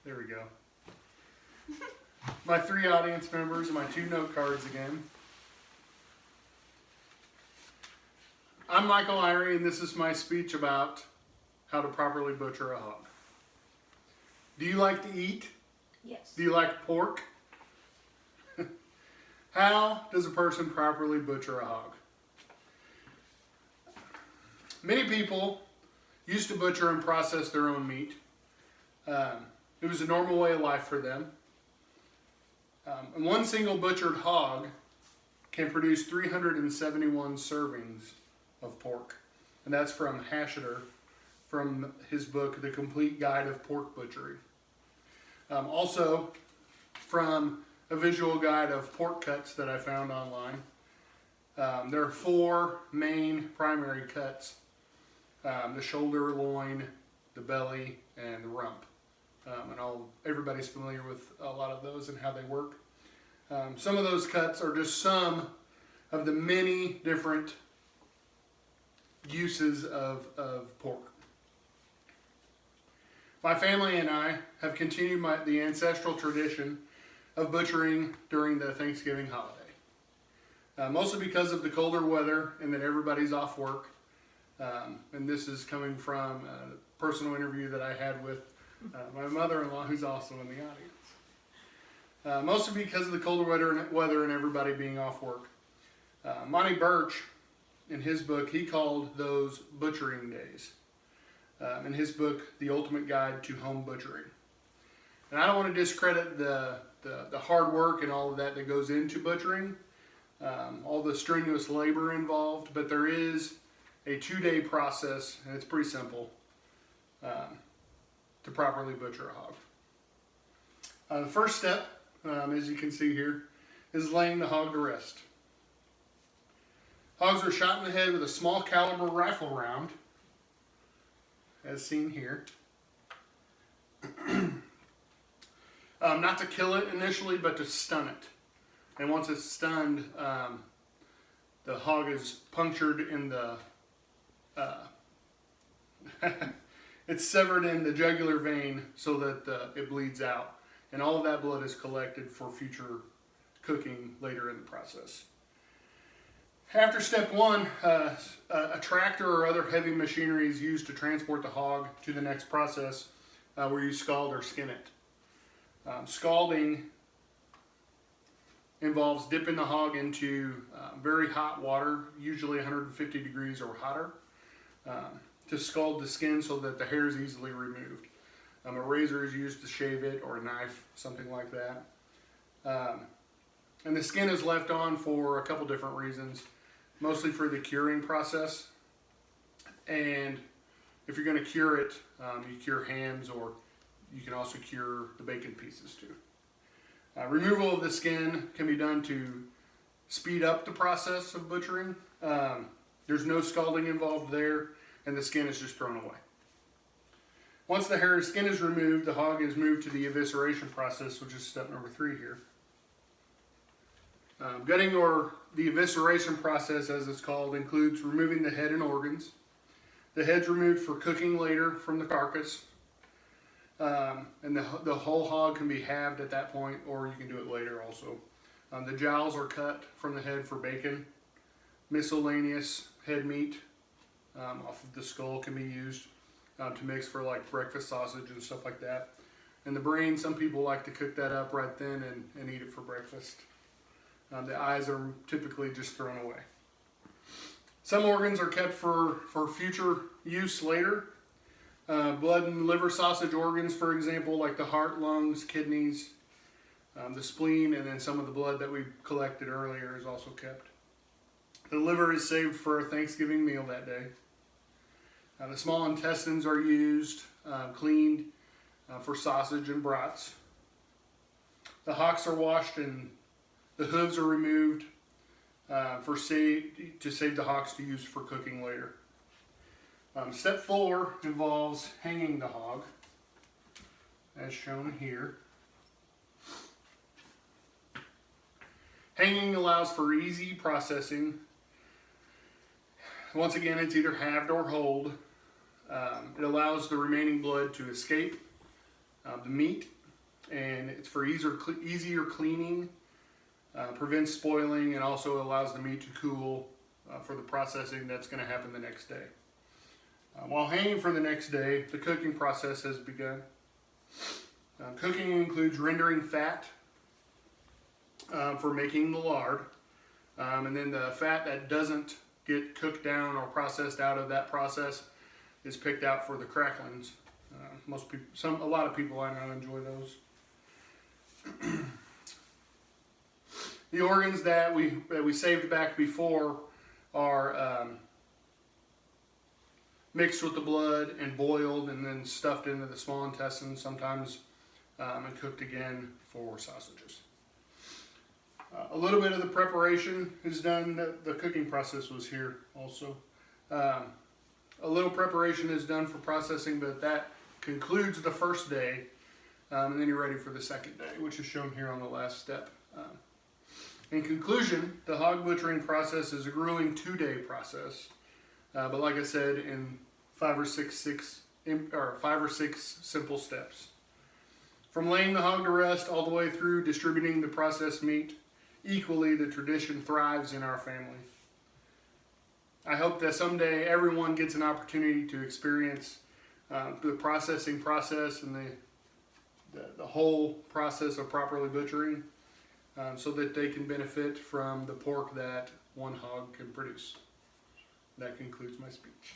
There we go. My 3 audience members and my 2 note cards again. I'm Michael Irey, and this is my speech about how to properly butcher a hog. Do you like to eat? Yes. Do you like pork? How does a person properly butcher a hog? Many people used to butcher and process their own meat. It was a normal way of life for them. And one single butchered hog can produce 371 servings of pork. And that's from Hasheter, from his book, The Complete Guide of Pork Butchery. Also, from a visual guide of pork cuts that I found online. There are 4 main primary cuts. The shoulder, loin, the belly, and the rump. And everybody's familiar with a lot of those and how they work. Some of those cuts are just some of the many different uses of pork. My family and I have continued the ancestral tradition of butchering during the Thanksgiving holiday. Mostly because of the colder weather and that everybody's off work. And this is coming from a personal interview that I had with my mother-in-law, who's also in the audience. Mostly because of the colder weather and everybody being off work. Monty Birch, in his book, he called those butchering days. In his book, The Ultimate Guide to Home Butchering. And I don't want to discredit the hard work and all of that goes into butchering, all the strenuous labor involved, but there is a 2-day process, and it's pretty simple, to properly butcher a hog. The first step, as you can see here, is laying the hog to rest. Hogs are shot in the head with a small caliber rifle round, as seen here. Not to kill it initially, but to stun it. And once it's stunned, the hog is punctured in the it's severed in the jugular vein so that it bleeds out, and all of that blood is collected for future cooking later in the process. After step 1, a tractor or other heavy machinery is used to transport the hog to the next process, where you scald or skin it. Scalding involves dipping the hog into very hot water, usually 150 degrees or hotter, to scald the skin so that the hair is easily removed. A razor is used to shave it, or a knife, something like that. And the skin is left on for a couple different reasons, mostly for the curing process. And if you're going to cure it, you cure hams, or you can also cure the bacon pieces too. Removal of the skin can be done to speed up the process of butchering. There's no scalding involved there, and the skin is just thrown away. Once the hair and skin is removed, the hog is moved to the evisceration process, which is step number 3 here. Gutting, or the evisceration process as it's called, includes removing the head and organs. The head's removed for cooking later from the carcass. And the whole hog can be halved at that point, or you can do it later also. The jowls are cut from the head for bacon. Miscellaneous head meat off of the skull can be used to mix for like breakfast sausage and stuff like that. And the brain, some people like to cook that up right then and eat it for breakfast. The eyes are typically just thrown away. Some organs are kept for future use later. Blood and liver sausage organs, for example, like the heart, lungs, kidneys, the spleen, and then some of the blood that we collected earlier is also kept. The liver is saved for a Thanksgiving meal that day. The small intestines are used, cleaned for sausage and brats. The hocks are washed and the hooves are removed to save the hocks to use for cooking later. Step 4 involves hanging the hog, as shown here. Hanging allows for easy processing. Once again, it's either halved or whole. It allows the remaining blood to escape the meat, and it's for easier cleaning, prevents spoiling, and also allows the meat to cool for the processing that's going to happen the next day. While hanging for the next day, the cooking process has begun. Cooking includes rendering fat for making the lard, and then the fat that doesn't get cooked down or processed out of that process is picked out for the cracklings. A lot of people I know enjoy those. The organs that we saved back before are mixed with the blood and boiled and then stuffed into the small intestine sometimes, and cooked again for sausages. A little bit of the preparation is done. The cooking process was here also. A little preparation is done for processing, but that concludes the first day, and then you're ready for the second day, which is shown here on the last step. In conclusion, the hog butchering process is a grueling 2-day process, but like I said, in 5 or 6 simple steps. From laying the hog to rest all the way through distributing the processed meat equally, the tradition thrives in our family. I hope that someday everyone gets an opportunity to experience the processing process and the whole process of properly butchering, so that they can benefit from the pork that one hog can produce. That concludes my speech.